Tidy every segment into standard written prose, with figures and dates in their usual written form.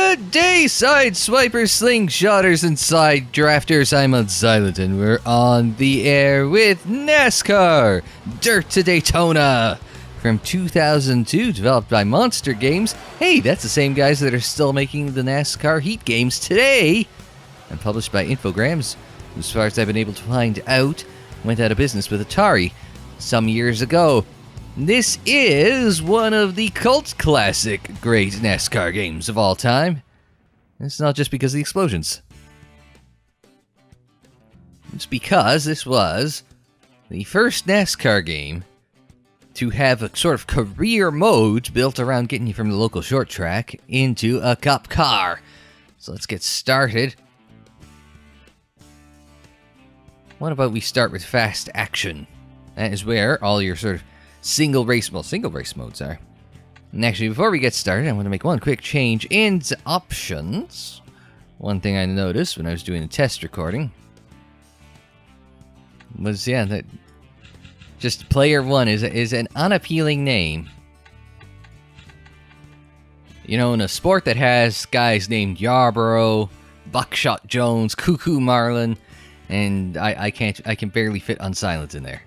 Good day, side swipers, slingshotters, and side drafters. I'm Unsilent, and we're on the air with NASCAR Dirt to Daytona from 2002, developed by Monster Games. Hey, that's the same guys that are still making the NASCAR Heat games today, and published by Infogrames, who, as far as I've been able to find out, went out of business with Atari some years ago. This is one of the cult classic great NASCAR games of all time. It's not just because of the explosions. It's because this was the first NASCAR game to have a sort of career mode built around getting you from the local short track into a cup car. So let's get started. What about we start with fast action? That is where all your sort of single race modes are. And actually, before we get started, I want to make one quick change in the options. One thing I noticed when I was doing a test recording was, that just Player 1 is an unappealing name. You know, in a sport that has guys named Yarborough, Buckshot Jones, Cuckoo Marlin, and I can barely fit Unsilent in there.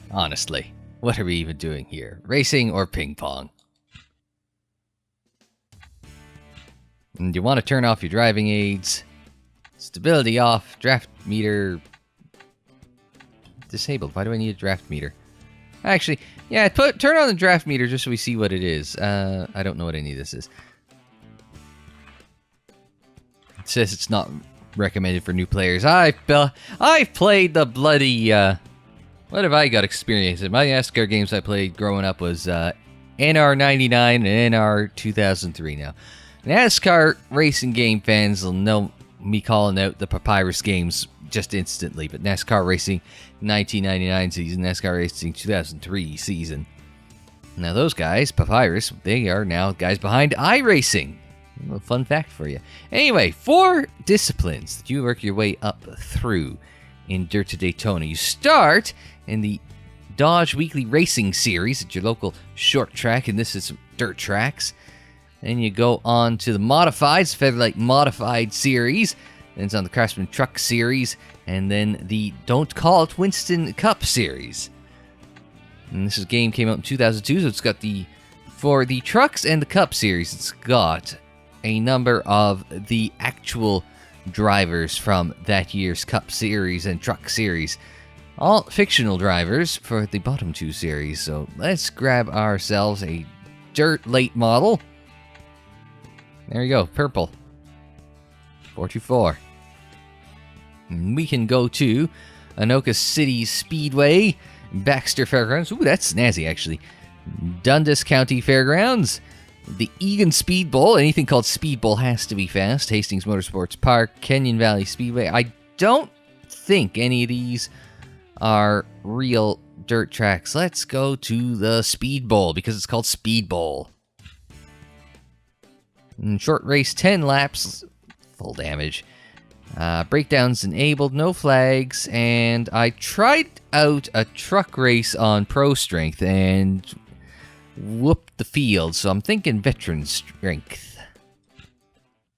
Honestly. What are we even doing here? Racing or ping pong? And you want to turn off your driving aids. Stability off. Draft meter disabled. Why do I need a draft meter? Actually, yeah, turn on the draft meter just so we see what it is. I don't know what any of this is. It says it's not recommended for new players. I've played the bloody... What have I got experience in? My NASCAR games I played growing up was NR99 and NR 2003 now. NASCAR racing game fans will know me calling out the Papyrus games just instantly, but NASCAR Racing 1999 season, NASCAR Racing 2003 season. Now those guys, Papyrus, they are now guys behind iRacing. A little fun fact for you. Anyway, 4 disciplines that you work your way up through in Dirt to Daytona. You start in the Dodge Weekly Racing Series at your local short track, and this is dirt tracks. Then you go on to the Modifieds, Featherlight Modified Series. Then it's on the Craftsman Truck Series, and then the Don't Call It Winston Cup Series. And this game came out in 2002, so it's got for the trucks and the Cup Series, it's got a number of the actual drivers from that year's Cup Series and Truck Series. All fictional drivers for the bottom 2 series. So let's grab ourselves a dirt late model. There you go, purple. 424. And we can go to Anoka City Speedway, Baxter Fairgrounds. Ooh, that's snazzy actually. Dundas County Fairgrounds. The Egan Speed Bowl. Anything called Speed Bowl has to be fast. Hastings Motorsports Park, Kenyon Valley Speedway. I don't think any of these are real dirt tracks. Let's go to the Speed Bowl because it's called Speed Bowl. And short race, 10 laps, full damage. Breakdowns enabled, no flags. And I tried out a truck race on Pro Strength and whooped the field, so I'm thinking veteran strength.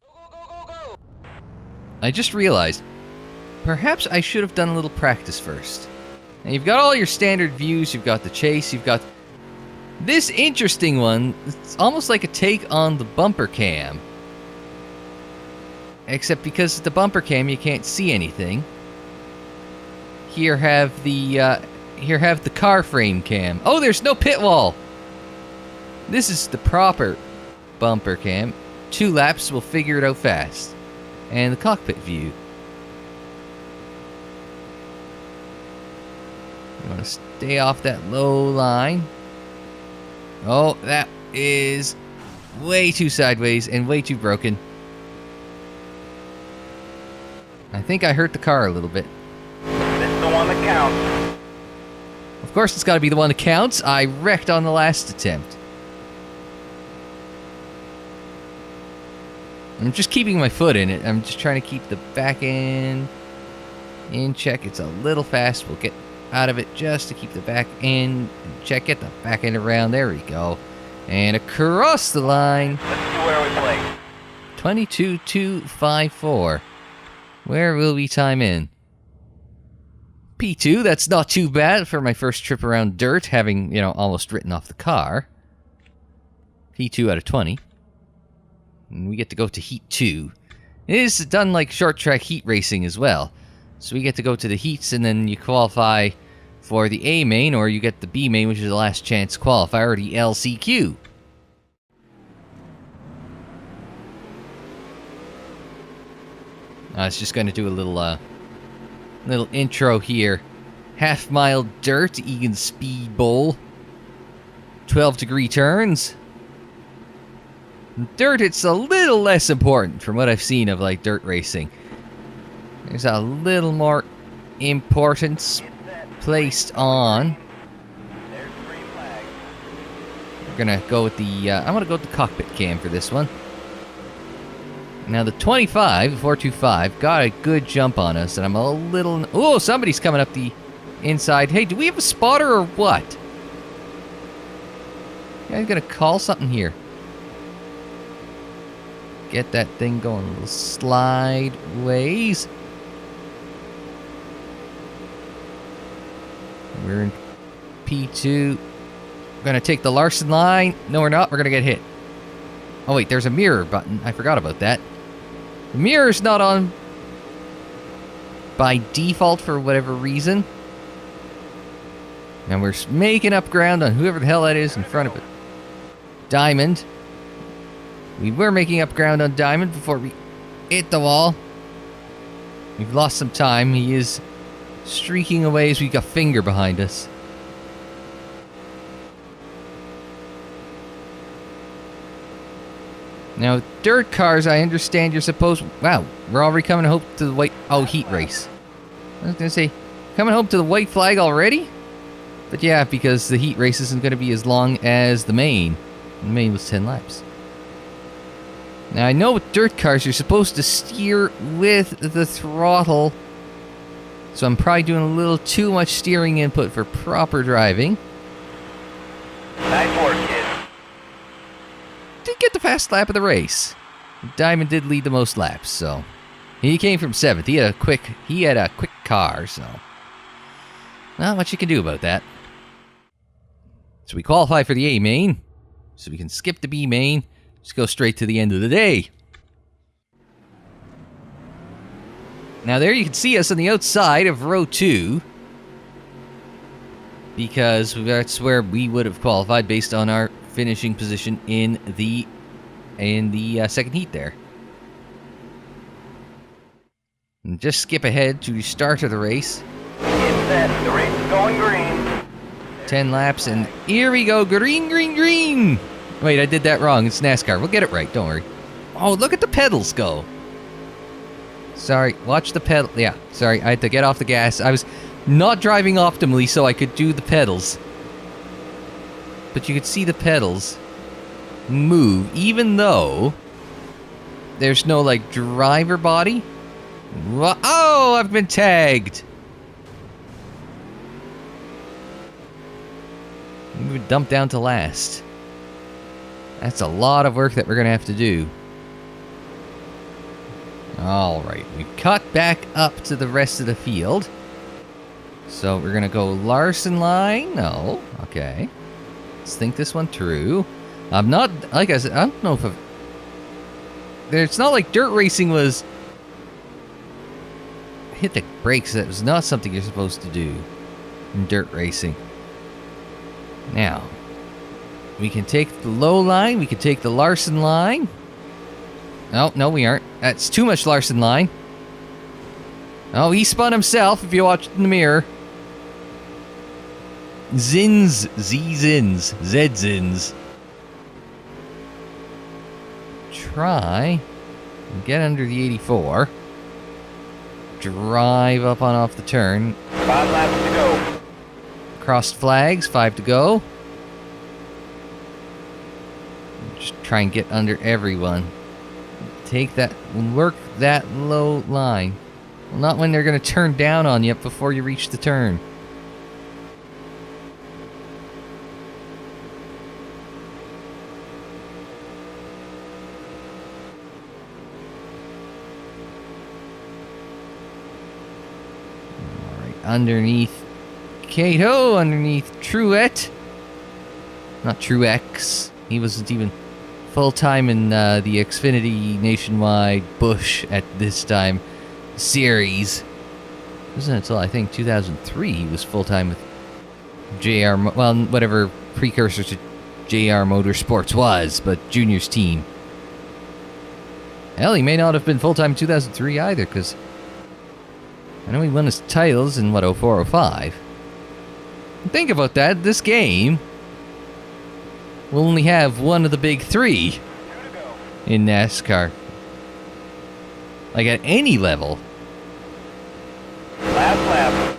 Go. I just realized, perhaps I should have done a little practice first. Now you've got all your standard views, you've got the chase, you've got this interesting one. It's almost like a take on the bumper cam. Except because it's the bumper cam, you can't see anything. Here have the car frame cam. Oh, there's no pit wall! This is the proper bumper cam. 2 laps, we'll figure it out fast. And the cockpit view. You want to stay off that low line. Oh, that is way too sideways and way too broken. I think I hurt the car a little bit. This is the one that counts. Of course it's got to be the one that counts. I wrecked on the last attempt. I'm just keeping my foot in it. I'm just trying to keep the back end in check. It's a little fast. We'll get out of it just to keep the back end in check. Get the back end around. There we go. And across the line. Let's see where we play. 22.254. Where will we time in? P2, that's not too bad for my first trip around dirt, having, almost written off the car. P2 out of 20. And we get to go to Heat 2. It is done like short track heat racing as well. So we get to go to the heats and then you qualify for the A main, or you get the B main, which is the last chance qualifier, or the LCQ. I was just going to do a little intro here. Half-mile dirt, Egan Speed Bowl. 12-degree turns. Dirt, it's a little less important from what I've seen of, like, dirt racing. There's a little more importance placed on. We're gonna go with the, I'm gonna go with the Cockpit Cam for this one. Now the 25, the 425, got a good jump on us, and I'm a little... Oh, somebody's coming up the inside. Hey, do we have a spotter or what? Yeah, I'm gonna call something here. Get that thing going a little slideways. We're in P2. We're gonna take the Larson line. No, we're not. We're gonna get hit. Oh, wait, there's a mirror button. I forgot about that. The mirror's not on by default for whatever reason. And we're making up ground on whoever the hell that is in front of it. Diamond. We were making up ground on Diamond before we hit the wall. We've lost some time. He is streaking away as we got Finger behind us. Now, dirt cars, I understand you're supposed... Wow, we're already coming home to the white... Oh, heat race. I was going to say, coming home to the white flag already? But yeah, because the heat race isn't going to be as long as the main. The main was 10 laps. Now, I know with dirt cars, you're supposed to steer with the throttle. So I'm probably doing a little too much steering input for proper driving. Nice work, kid. Did get the fast lap of the race. Diamond did lead the most laps, so... He came from 7th. He had a quick car, so... Not much you can do about that. So we qualify for the A main. So we can skip the B main. Just go straight to the end of the day. Now there you can see us on the outside of row 2. Because that's where we would have qualified based on our finishing position in the second heat there. And just skip ahead to the start of the race. Get set. The race is going green. 10 laps, and here we go. Green, green, green. Wait, I did that wrong. It's NASCAR. We'll get it right. Don't worry. Oh, look at the pedals go. Sorry. Watch the pedal. Yeah, sorry. I had to get off the gas. I was not driving optimally so I could do the pedals. But you could see the pedals move, even though there's no, like, driver body. Oh, I've been tagged. We would dump down to last. That's a lot of work that we're going to have to do. Alright, we've cut back up to the rest of the field. So we're going to go Larson line. No. Okay. Let's think this one through. I'm not, like I said, I don't know if it's not like dirt racing was hit the brakes. That was not something you're supposed to do in dirt racing. Now, we can take the low line. We can take the Larson line. No, we aren't. That's too much Larson line. Oh, he spun himself, if you watch in the mirror. Zins. Z-Zins. Try and get under the 84. Drive up on off the turn. 5 laps to go. Crossed flags, 5 to go. Just try and get under everyone. Take that, work that low line. Well, not when they're going to turn down on you before you reach the turn. underneath Cato, underneath Truett. Not Truex. He wasn't even full-time in the Xfinity Nationwide Busch at this time series. It wasn't until, I think, 2003 he was full-time with JR, well, whatever precursor to JR Motorsports was, but Junior's team. Hell, he may not have been full-time in 2003 either, because I know he won his titles in, 04, 05. Think about that, this game will only have one of the big three in NASCAR. Like, at any level. Last lap.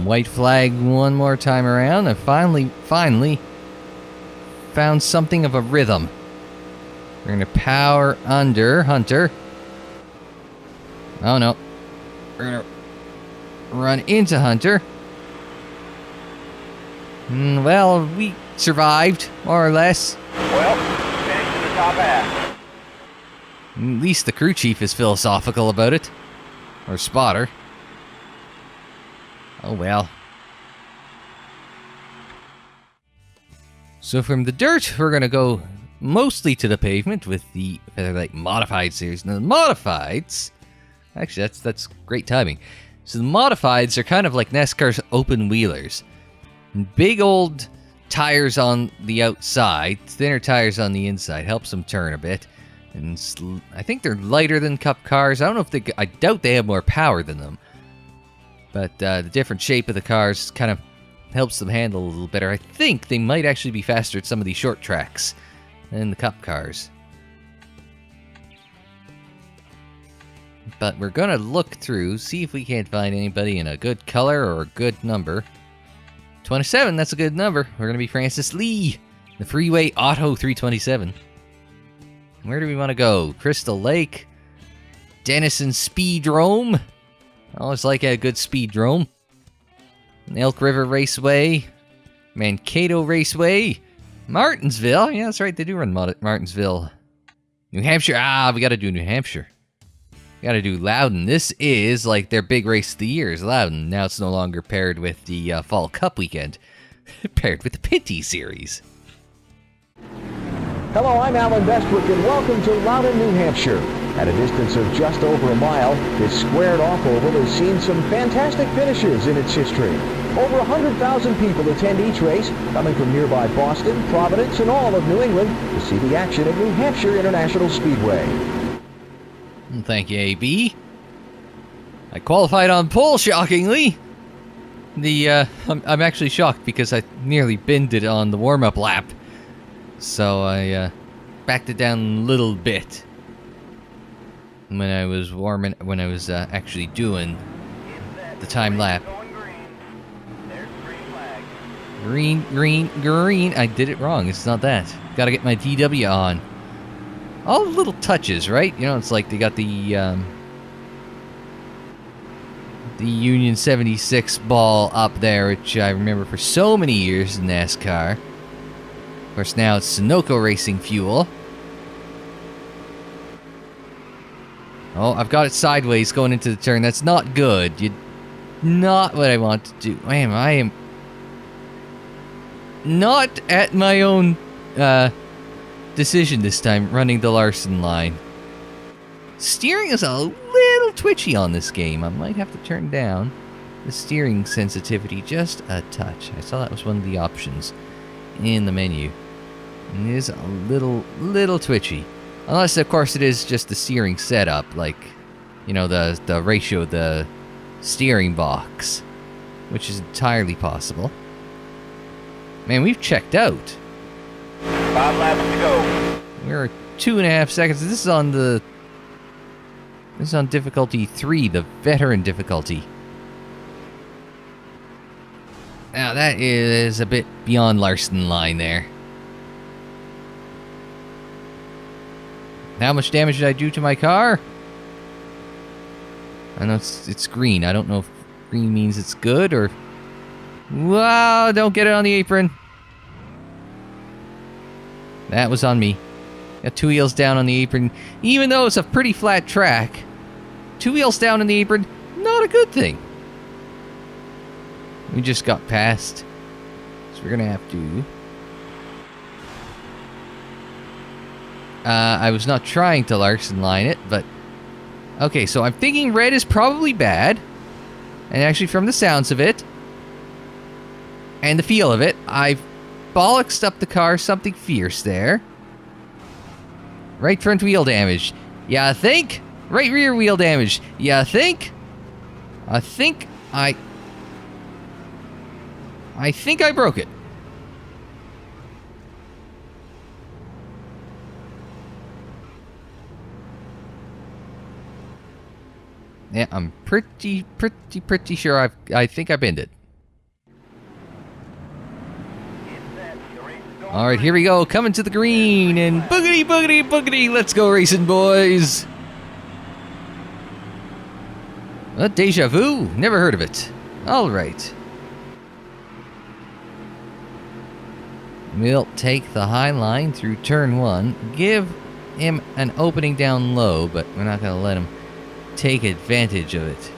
White flag one more time around. I finally found something of a rhythm. We're gonna power under Hunter. Oh no. We're gonna run into Hunter. Well, we survived, more or less. Well, finished in the top half. At least the crew chief is philosophical about it. Or spotter. Oh well. So from the dirt, we're gonna go mostly to the pavement with the Featherlight Modified series. Now the Modifieds, actually that's great timing. So the Modifieds are kind of like NASCAR's open wheelers. Big old tires on the outside, thinner tires on the inside, helps them turn a bit. And I think they're lighter than Cup cars. I don't know if I doubt they have more power than them. But the different shape of the cars kind of helps them handle a little better. I think they might actually be faster at some of these short tracks than the Cup cars. But we're gonna look through, see if we can't find anybody in a good color or a good number. 27, that's a good number. We're gonna be Francis Lee, the Freeway Auto 327. Where do we want to go? Crystal Lake, Denison Speedrome. I always like a good speedrome. Elk River Raceway, Mankato Raceway, Martinsville. Yeah, that's right, they do run Martinsville. New Hampshire. We gotta do New Hampshire. We gotta do Loudon. This is like their big race of the year is Loudon. Now it's no longer paired with the Fall Cup weekend. Paired with the Pinty Series. Hello, I'm Alan Bestwick, and welcome to Loudon, New Hampshire. At a distance of just over a mile, this squared-off oval has seen some fantastic finishes in its history. Over 100,000 people attend each race, coming from nearby Boston, Providence, and all of New England to see the action at New Hampshire International Speedway. Thank you, AB. I qualified on pole, shockingly. I'm actually shocked because I nearly binned it on the warm-up lap. So I backed it down a little bit when I was actually doing the time lap. Green. I did it wrong. It's not that. Got to get my DW on. All the little touches, right? You know, it's like they got the Union 76 ball up there, which I remember for so many years in NASCAR. Of course, now it's Sunoco Racing fuel. Oh, I've got it sideways going into the turn. That's not good. Not what I want to do. Man, I am not at my own decision this time, running the Larson line. Steering is a little twitchy on this game. I might have to turn down the steering sensitivity just a touch. I saw that was one of the options in the menu. And it is a little twitchy. Unless, of course, it is just the steering setup, like, you know, the ratio of the steering box, which is entirely possible. Man, we've checked out. 5 laps to go. We're 2.5 seconds. This is on difficulty 3, the veteran difficulty. Now that is a bit beyond Larson line there. How much damage did I do to my car? I know it's green. I don't know if green means it's good or... Wow, don't get it on the apron. That was on me. Got 2 wheels down on the apron. Even though it's a pretty flat track, 2 wheels down on the apron, not a good thing. We just got past. So we're going to have to... I was not trying to Larson line it, but... Okay, so I'm thinking red is probably bad. And actually, from the sounds of it, and the feel of it, I've bollocksed up the car something fierce there. Right front wheel damage. Yeah, I think. Right rear wheel damage. Yeah, I think. I think I broke it. Yeah, I'm pretty sure I think I bent it. All right, here we go. Coming to the green and boogity, boogity, boogity. Let's go racing, boys. What, deja vu? Never heard of it. All right. We'll take the high line through turn 1. Give him an opening down low, but we're not going to let him take advantage of it.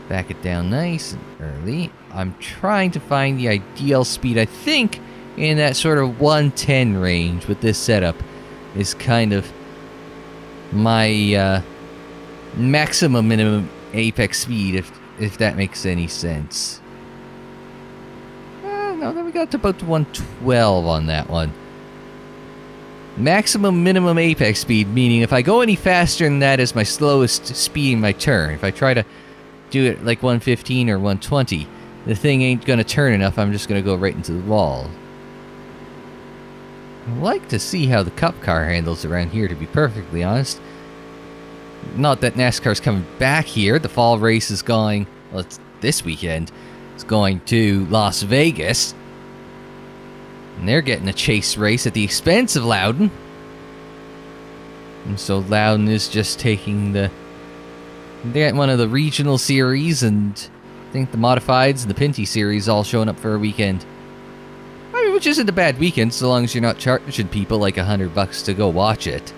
Back it down nice and early. I'm trying to find the ideal speed. I think in that sort of 110 range with this setup is kind of my maximum minimum apex speed, if that makes any sense. No, then we got to about 112 on that one. Maximum minimum apex speed, meaning if I go any faster than that is my slowest speed in my turn. If I try to do it like 115 or 120, the thing ain't gonna turn enough. I'm just gonna go right into the wall. I'd like to see how the Cup car handles around here, to be perfectly honest. Not that NASCAR's coming back here. The fall race is going, well, it's this weekend. It's going to Las Vegas. And they're getting a chase race at the expense of Loudon. And so Loudon is just taking the... They got one of the regional series, and I think the modifieds and the Pinty series all showing up for a weekend. I mean, which isn't a bad weekend, so long as you're not charging people like $100 to go watch it.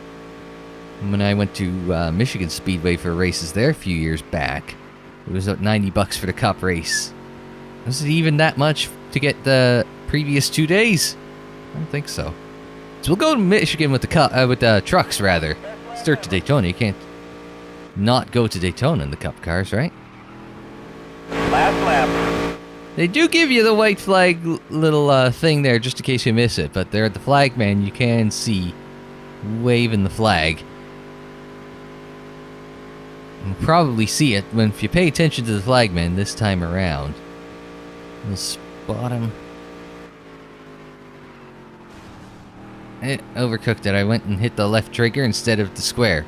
When I went to Michigan Speedway for races there a few years back, it was about $90 for the Cup race. Was it even that much to get the previous 2 days? I don't think so. So we'll go to Michigan with the trucks, rather. Start to Daytona. You can't not go to Daytona in the Cup cars, right? Last lap. They do give you the white flag little thing there just in case you miss it, but there at the flag man you can see waving the flag. You'll probably see it if you pay attention to the flagman this time around. You'll spot him. Overcooked it. I went and hit the left trigger instead of the square.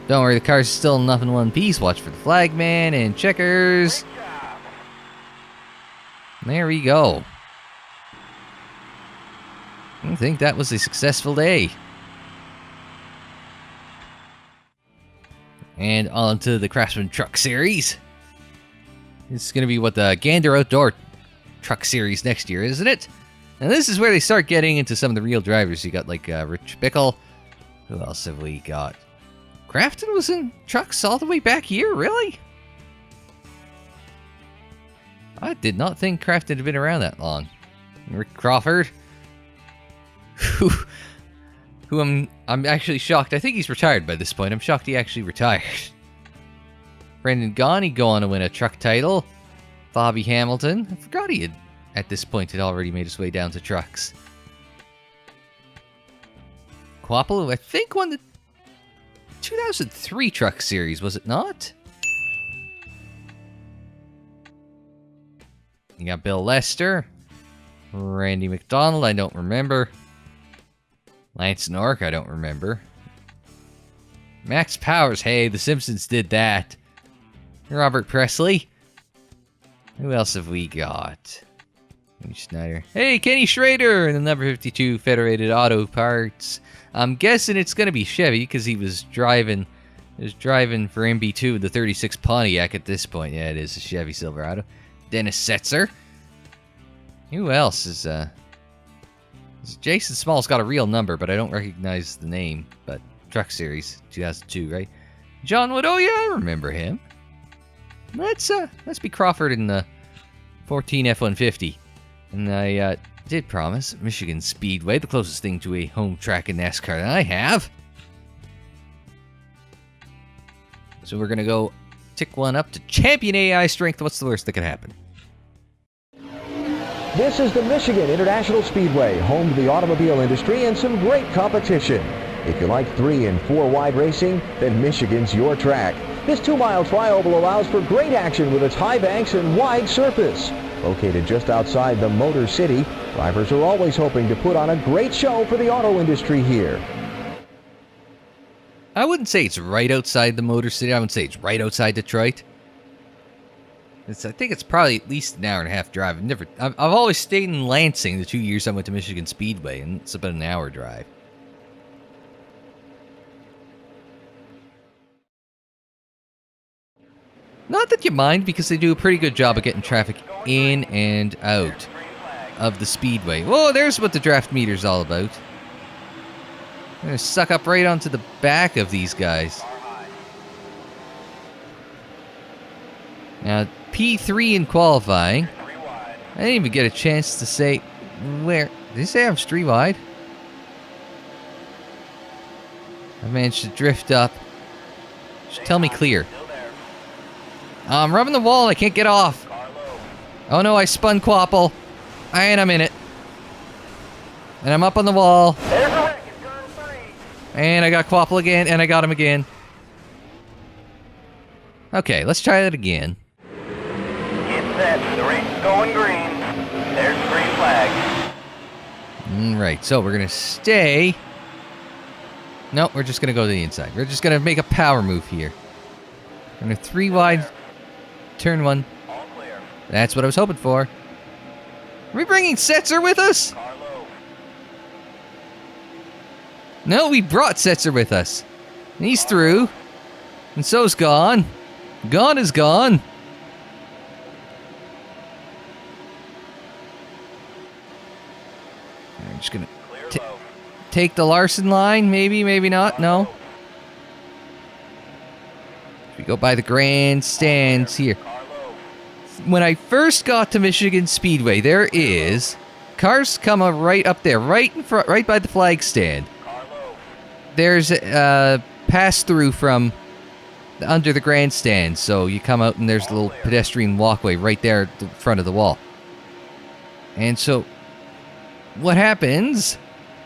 Don't worry, the car's still enough in one piece. Watch for the flagman and checkers. There we go. I think that was a successful day. And on to the Craftsman Truck Series. It's going to be what the Gander Outdoor Truck Series next year, isn't it? And this is where they start getting into some of the real drivers. You got like Rich Bickle. Who else have we got? Crafton was in trucks all the way back here, really? I did not think Crafton had been around that long. Rick Crawford. Who I'm actually shocked. I think he's retired by this point. I'm shocked he actually retired. Brendan Gaughan, go on to win a truck title. Bobby Hamilton. I forgot he had, at this point, had already made his way down to trucks. Quapple, I think, won the 2003 Truck Series, was it not? You got Bill Lester. Randy McDonald, I don't remember. Lance Nork, I don't remember. Max Powers, hey, The Simpsons did that. Robert Presley. Who else have we got? Kenny Schneider. Hey, Kenny Schrader in the number 52 Federated Auto Parts. I'm guessing it's going to be Chevy because he was driving for MB2 the 36 Pontiac at this point. Yeah, it is a Chevy Silverado. Dennis Setzer. Who else is Jason Small's got a real number, but I don't recognize the name. But Truck Series 2002, right? John Wood, oh yeah, I remember him. let's be Crawford in the 14 F-150. And I did promise Michigan Speedway, the closest thing to a home track in NASCAR that I have. So we're going to go tick one up to champion AI strength. What's the worst that could happen? This is the Michigan International Speedway, home to the automobile industry and some great competition. If you like 3 and 4 wide racing, then Michigan's your track. This 2-mile tri-oval allows for great action with its high banks and wide surface. Located just outside the Motor City, drivers are always hoping to put on a great show for the auto industry here. I wouldn't say it's right outside the Motor City. I wouldn't say it's right outside Detroit. I think it's probably at least an hour and a half drive. I've always stayed in Lansing the 2 years I went to Michigan Speedway, and it's about an hour drive. Not that you mind, because they do a pretty good job of getting traffic in and out of the Speedway. Whoa, there's what the draft meter's all about. I'm going to suck up right onto the back of these guys. Now, P3 in qualifying. I didn't even get a chance to say where. Did he say I'm 3 wide? I managed to drift up. Just tell me clear. I'm rubbing the wall. I can't get off. Oh no, I spun Quapple. And I'm in it. And I'm up on the wall. And I got Quapple again, and I got him again. Okay, let's try that again. Get set. The race is going green. There's the green flag. Alright, so we're going to stay. No, we're just going to go to the inside. We're just going to make a power move here. We're going to 3 wide, turn 1. All clear. That's what I was hoping for. Are we bringing Setzer with us? No, we brought Setzer with us. He's through. And so's Gone. Gone is gone. I'm just going to take the Larson line. Maybe, maybe not. No. We go by the grandstands here. When I first got to Michigan Speedway, there is cars come up right up there, right in front, right by the flag stand. There's a pass-through from under the grandstand, so you come out and there's a little pedestrian walkway right there at the front of the wall. And so, what happens,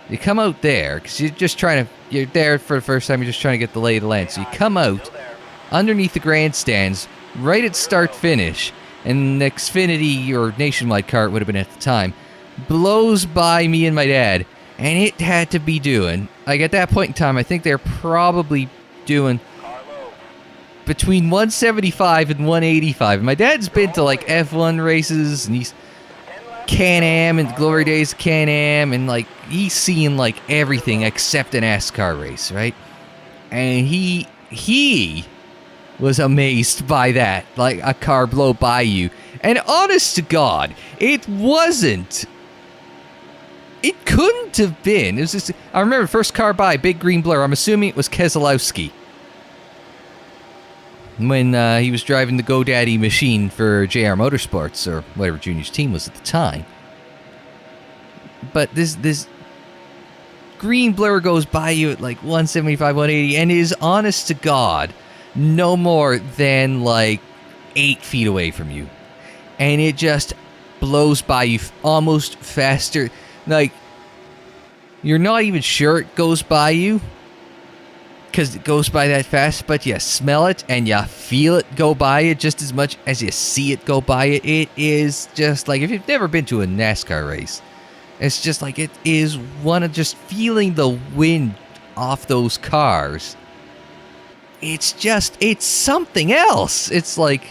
you come out there, because you're there for the first time, you're just trying to get the lay of the land. So you come out underneath the grandstands, right at start-finish, and the Xfinity or Nationwide car it would have been at the time, blows by me and my dad. And it had to be doing, like at that point in time, I think they're probably doing between 175 and 185. And my dad's been to like F1 races, and he's Can-Am and glory days of Can-Am, and like he's seen like everything except a NASCAR race, right? And he was amazed by that, like a car blow by you. And honest to God, it wasn't. It couldn't have been. It was just, I remember first car by, big green blur. I'm assuming it was Keselowski. When he was driving the GoDaddy machine for JR Motorsports, or whatever Junior's team was at the time. But this green blur goes by you at like 175, 180, and is honest to God no more than like 8 feet away from you. And it just blows by you almost faster. Like, you're not even sure it goes by you because it goes by that fast, but you smell it and you feel it go by you just as much as you see it go by you. It is just like, if you've never been to a NASCAR race, it's just like, it is one of just feeling the wind off those cars. It's something else. It's like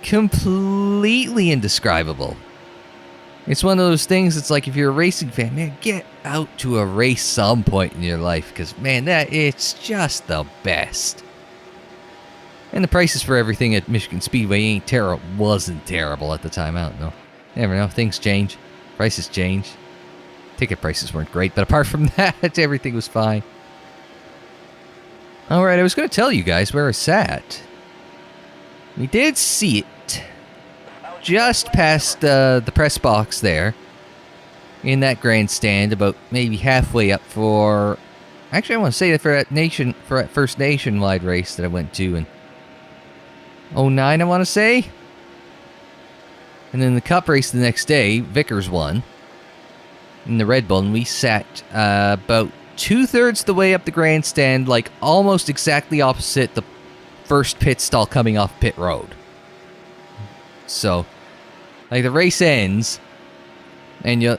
completely indescribable. It's one of those things, it's like if you're a racing fan, man, get out to a race some point in your life, because, man, it's just the best. And the prices for everything at Michigan Speedway wasn't terrible at the time. I don't know. Never know. Things change. Prices change. Ticket prices weren't great, but apart from that, everything was fine. Alright, I was going to tell you guys where I sat. We did see it just past the press box there. In that grandstand, about maybe halfway up for... Actually, I want to say that for that first nationwide race that I went to in 09, I want to say. And then the Cup race the next day, Vickers won in the Red Bull, and we sat about 2/3 the way up the grandstand, like almost exactly opposite the first pit stall coming off pit road. So, like, the race ends, and you're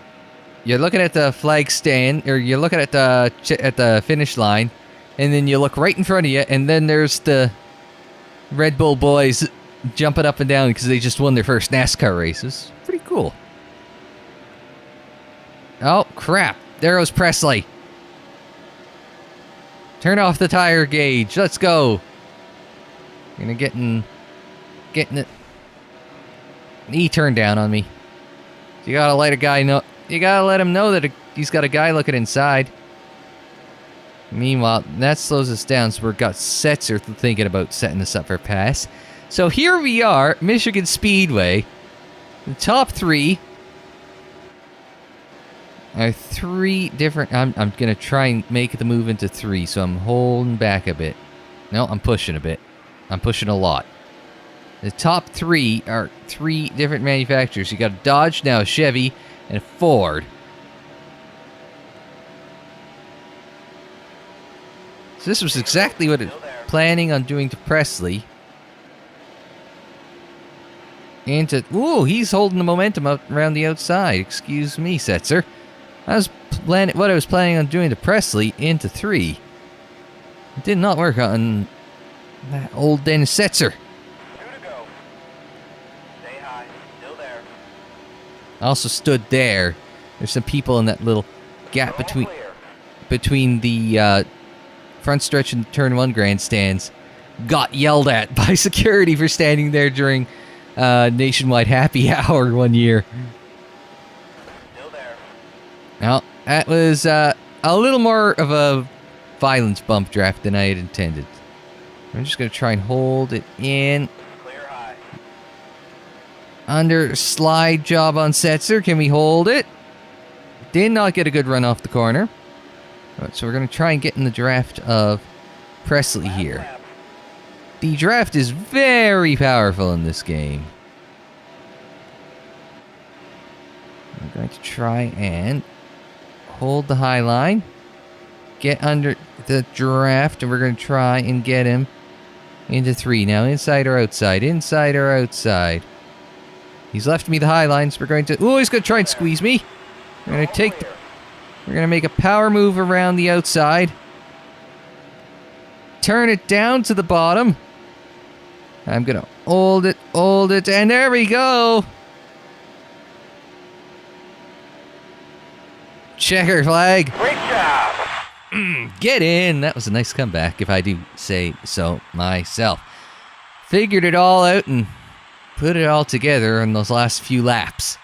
looking at the flag stand, or you're looking at the finish line, and then you look right in front of you, and then there's the Red Bull boys jumping up and down because they just won their first NASCAR races. Pretty cool. Oh, crap. There goes Presley. Turn off the tire gauge. Let's go. Gonna getting it. He turned down on me. You gotta let a guy know. You gotta let him know that he's got a guy looking inside. Meanwhile, that slows us down, so we've got Setzer thinking about setting us up for a pass. So here we are, Michigan Speedway. The top three are three different... I'm gonna try and make the move into three, so I'm holding back a bit. No, I'm pushing a bit. I'm pushing a lot. The top three are three different manufacturers. You got a Dodge, now a Chevy, and a Ford. So this was exactly what I was planning on doing to Presley. Ooh, he's holding the momentum up around the outside. Excuse me, Setzer. What I was planning on doing to Presley into three. It did not work on that old Dennis Setzer. 2 to go. Stay high. Still there. I also stood there. There's some people in that little gap between the front stretch and turn one grandstands. Got yelled at by security for standing there during Nationwide Happy Hour one year. Still there. Well, that was a little more of a violent bump draft than I had intended. I'm just going to try and hold it in. Clear high. Under slide job on Setzer. Can we hold it? Did not get a good run off the corner. All right, so we're going to try and get in the draft of Presley here. The draft is very powerful in this game. I'm going to try and hold the high line. Get under the draft, and we're going to try and get him into three. Now, inside or outside? Inside or outside? He's left me the high lines. We're going to... Ooh, he's going to try and squeeze me. We're going to take the... We're going to make a power move around the outside. Turn it down to the bottom. I'm going to hold it, and there we go. Checker flag. Great job. Get in. That was a nice comeback, if I do say so myself. Figured it all out and put it all together in those last few laps.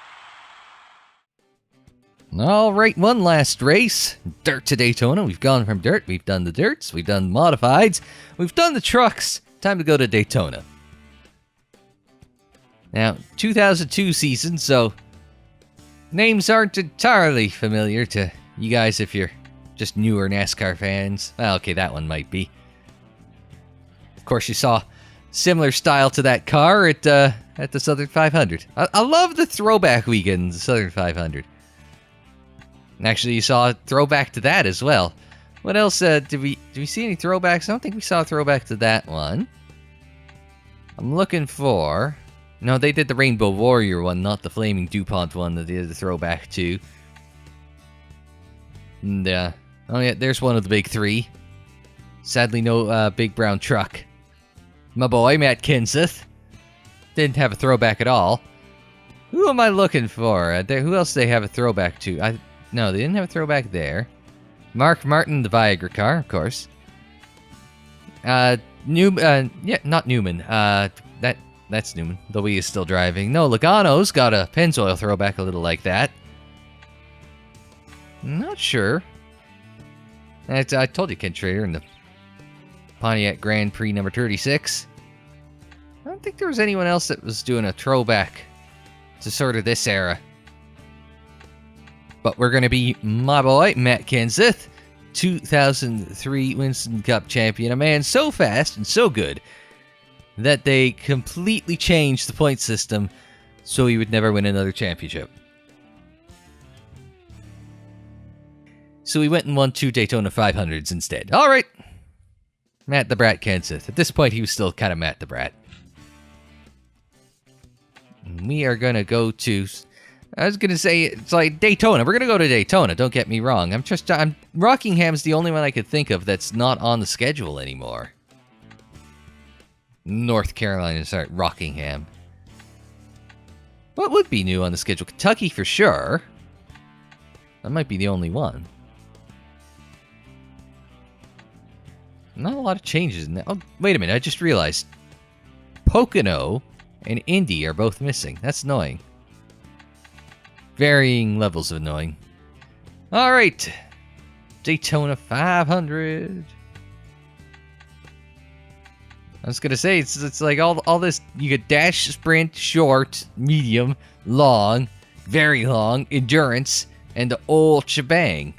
All right, one last race. Dirt to Daytona. We've gone from dirt. We've done the dirts. We've done modifieds. We've done the trucks. Time to go to Daytona. Now, 2002 season, so names aren't entirely familiar to you guys if you're just newer NASCAR fans. Well, okay, that one might be. Of course, you saw similar style to that car at the Southern 500. I love the throwback weekend, the Southern 500. Actually, you saw a throwback to that as well. What else? Did we see any throwbacks? I don't think we saw a throwback to that one. I'm looking for... No, they did the Rainbow Warrior one, not the Flaming DuPont one that they did the throwback to. And, oh yeah, there's one of the big three. Sadly, no big brown truck. My boy, Matt Kenseth. Didn't have a throwback at all. Who am I looking for? Who else do they have a throwback to? No, they didn't have a throwback there. Mark Martin, the Viagra car, of course. Yeah, not Newman. That's Newman, though he is still driving. No, Logano's got a Pennzoil throwback a little like that. Not sure. I told you Ken Trader in the Pontiac Grand Prix number 36. I don't think there was anyone else that was doing a throwback to sort of this era. But we're going to be my boy, Matt Kenseth, 2003 Winston Cup champion. A man so fast and so good that they completely changed the point system so he would never win another championship. So he went and won 2 Daytona 500s instead. All right. Matt the Brat Kenseth. At this point, he was still kind of Matt the Brat. We are going to go to... I was going to say, it's like Daytona. We're going to go to Daytona, don't get me wrong. Rockingham's the only one I could think of that's not on the schedule anymore. North Carolina, sorry, Rockingham. What would be new on the schedule? Kentucky for sure. That might be the only one. Not a lot of changes in that. Oh, wait a minute, I just realized. Pocono and Indy are both missing. That's annoying. Varying levels of annoying. Alright. Daytona 500. I was gonna say, it's like all this, you get dash, sprint, short, medium, long, very long, endurance, and the old shebang.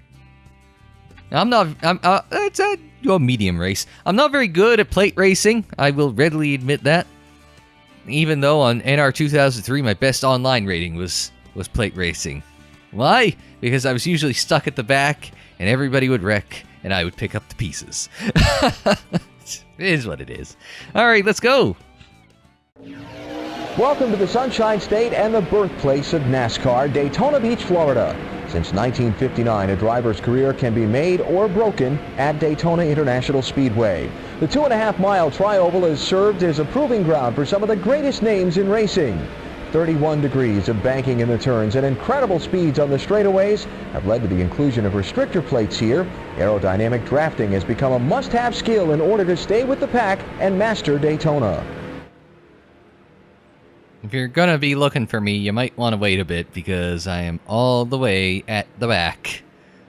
Now, it's a medium race. I'm not very good at plate racing. I will readily admit that. Even though on NR 2003, my best online rating was plate racing. Why? Because I was usually stuck at the back, and everybody would wreck, and I would pick up the pieces. It is what it is. All right, let's go. Welcome to the Sunshine State and the birthplace of NASCAR, Daytona Beach, Florida. Since 1959, a driver's career can be made or broken at Daytona International Speedway. The 2.5-mile tri-oval has served as a proving ground for some of the greatest names in racing. 31 degrees of banking in the turns and incredible speeds on the straightaways have led to the inclusion of restrictor plates here. Aerodynamic drafting has become a must-have skill in order to stay with the pack and master Daytona. If you're gonna be looking for me, you might want to wait a bit because I am all the way at the back.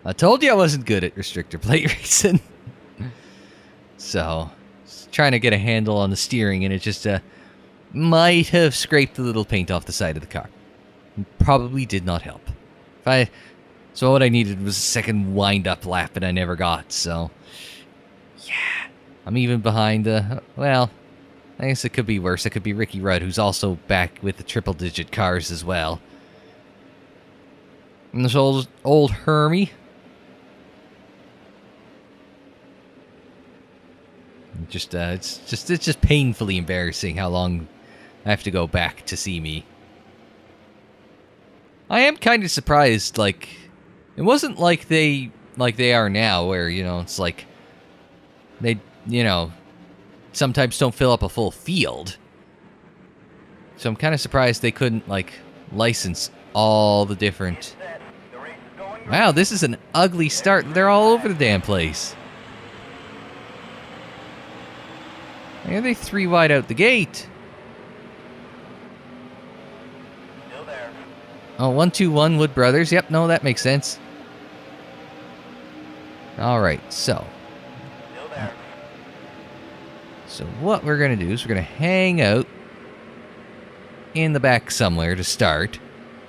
I told you I wasn't good at restrictor plate racing. So, trying to get a handle on the steering, and it just might have scraped a little paint off the side of the car. Probably did not help. So what I needed was a second wind-up lap, and I never got, so... Yeah. I'm even behind well... I guess it could be worse. It could be Ricky Rudd, who's also back with the triple-digit cars as well. And this old Hermie. It's just painfully embarrassing how long I have to go back to see me. I am kind of surprised, like, it wasn't like they are now, where, you know, it's like they, you know, sometimes don't fill up a full field. So I'm kind of surprised they couldn't, like, license all the different... Wow, this is an ugly start. They're all over the damn place. Why are they 3 wide out the gate? Still there. Oh, 1-2-1 Wood Brothers. Yep, no, that makes sense. Alright, so... Still there. So what we're going to do is we're going to hang out in the back somewhere to start.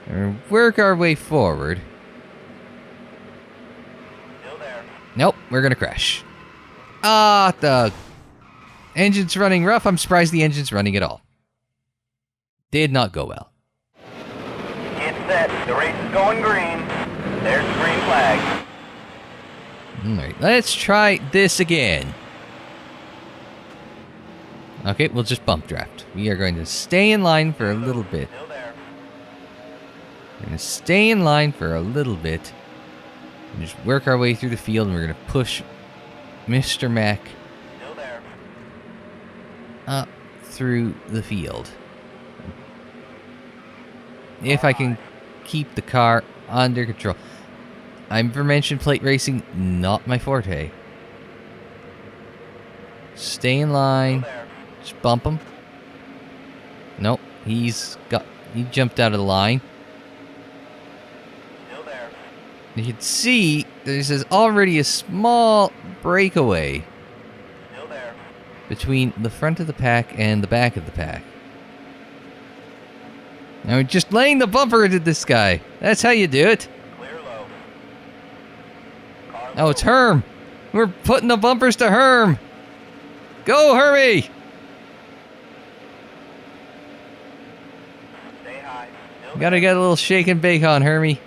And work our way forward. Still there. Nope, we're going to crash. Ah, the engine's running rough. I'm surprised the engine's running at all. Did not go well. Get set. The race is going green. There's the green flag. Alright, let's try this again. Okay, we'll just bump draft. We are going to stay in line for a little bit. Still there. We're going to stay in line for a little bit. And just work our way through the field, and we're going to push Mr. Mac Still there. up through the field. If I can keep the car under control. I'm mentioned plate racing, not my forte. Stay in line. Still there. Just bump him. Nope, he jumped out of the line. Still there. You can see there's already a small breakaway. Still there. between the front of the pack and the back of the pack. Now we're just laying the bumper into this guy. That's how you do it. Clear low. Car Oh, it's Herm. We're putting the bumpers to Herm. Go, Hermie. Stay high. Still Gotta get a little shake and bake on, Hermie.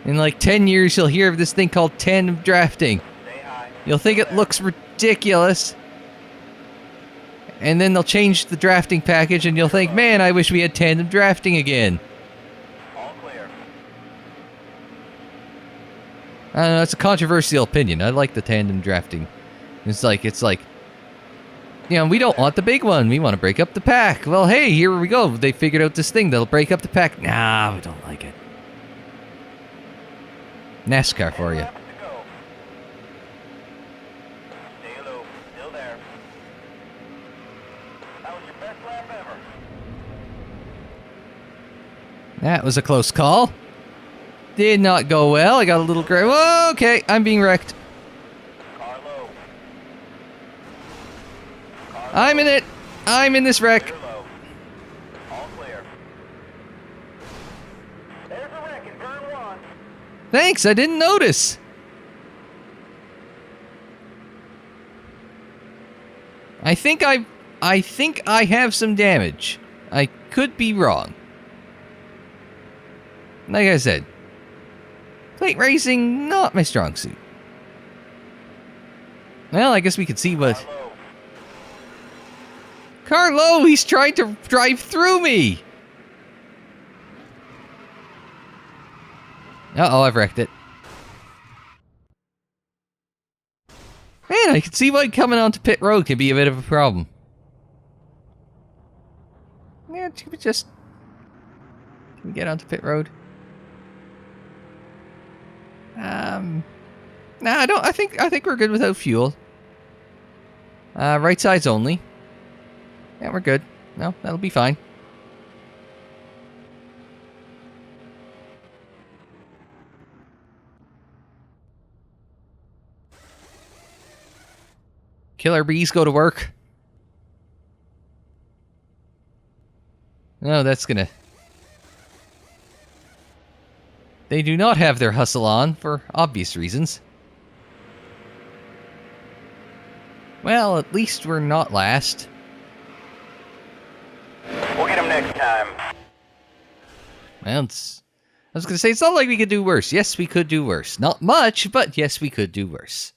In like 10 years, you'll hear of this thing called tandem drafting. stay high. You'll think it looks ridiculous. And then they'll change the drafting package and you'll think, man, I wish we had tandem drafting again. All clear. I don't know, it's a controversial opinion. I like the tandem drafting. It's like, you know, we don't want the big one. We want to break up the pack. Well, hey, here we go. They figured out this thing that'll break up the pack. Nah, we don't like it. NASCAR for you. Laps to go. Stay low. Still there. That was your best lap ever. That was a close call. Did not go well. I got a little gray. Whoa, okay, I'm being wrecked. Car low. Car I'm in it. I'm in this wreck. Clear low. All clear. There's a wreck in turn 1. Thanks, I didn't notice. I think I have some damage. I could be wrong. Like I said, plate racing, not my strong suit. Well, I guess we could see what... Car low. Carlo, he's trying to drive through me! Uh-oh, I've wrecked it. Man, I can see why coming onto pit road can be a bit of a problem. Yeah, can we just... Can we get onto pit road? Nah, I don't... I think we're good without fuel. Right sides only. Yeah, we're good. No, that'll be fine. Killer bees go to work. No, that's gonna... They do not have their hustle on, for obvious reasons. Well, at least we're not last. We'll get him next time. Well, I was gonna say, it's not like we could do worse. Yes, we could do worse. Not much, but yes, we could do worse.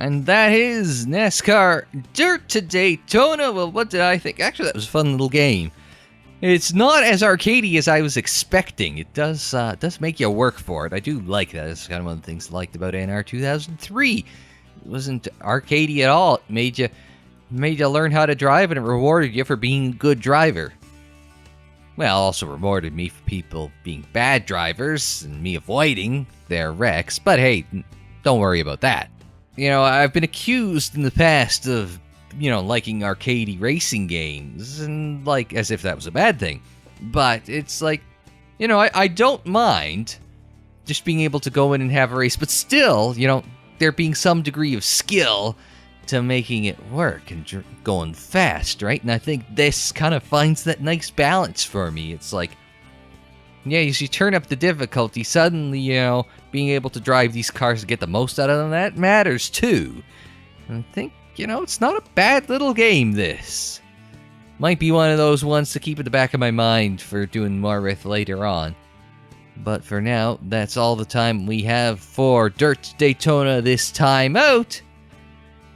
And that is NASCAR Dirt to Daytona. Well, what did I think? Actually, that was a fun little game. It's not as arcadey as I was expecting. It does make you work for it. I do like that. It's kind of one of the things I liked about NR 2003. It wasn't arcadey at all. It made you learn how to drive, and it rewarded you for being a good driver. Well, also rewarded me for people being bad drivers and me avoiding their wrecks. But hey, don't worry about that. You know, I've been accused in the past of, you know, liking arcadey racing games, and like, as if that was a bad thing. But it's like, you know, I don't mind just being able to go in and have a race, but still, you know, there being some degree of skill to making it work and going fast, right? And I think this kind of finds that nice balance for me. It's like, yeah, as you turn up the difficulty, suddenly, you know, being able to drive these cars to get the most out of them, that matters too. And I think, you know, it's not a bad little game, this. Might be one of those ones to keep at the back of my mind for doing more with later on. But for now, that's all the time we have for Dirt Daytona this time out.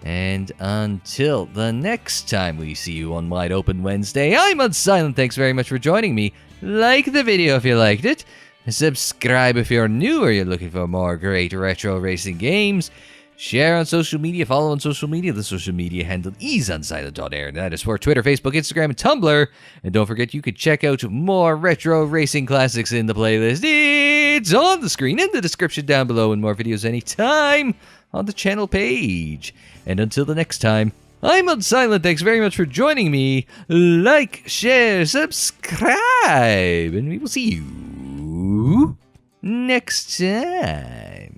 And until the next time we see you on Wide Open Wednesday, I'm Unsilent. Thanks very much for joining me. Like the video if you liked it. Subscribe if you're new or you're looking for more great retro racing games. Share on social media, follow on social media. The social media handle is unsilent.air. That is for Twitter, Facebook, Instagram, and Tumblr. And don't forget, you can check out more retro racing classics in the playlist. It's on the screen in the description down below, and more videos anytime on the channel page. And until the next time, I'm Unsilent. Thanks very much for joining me. Like, share, subscribe, and we will see you next time.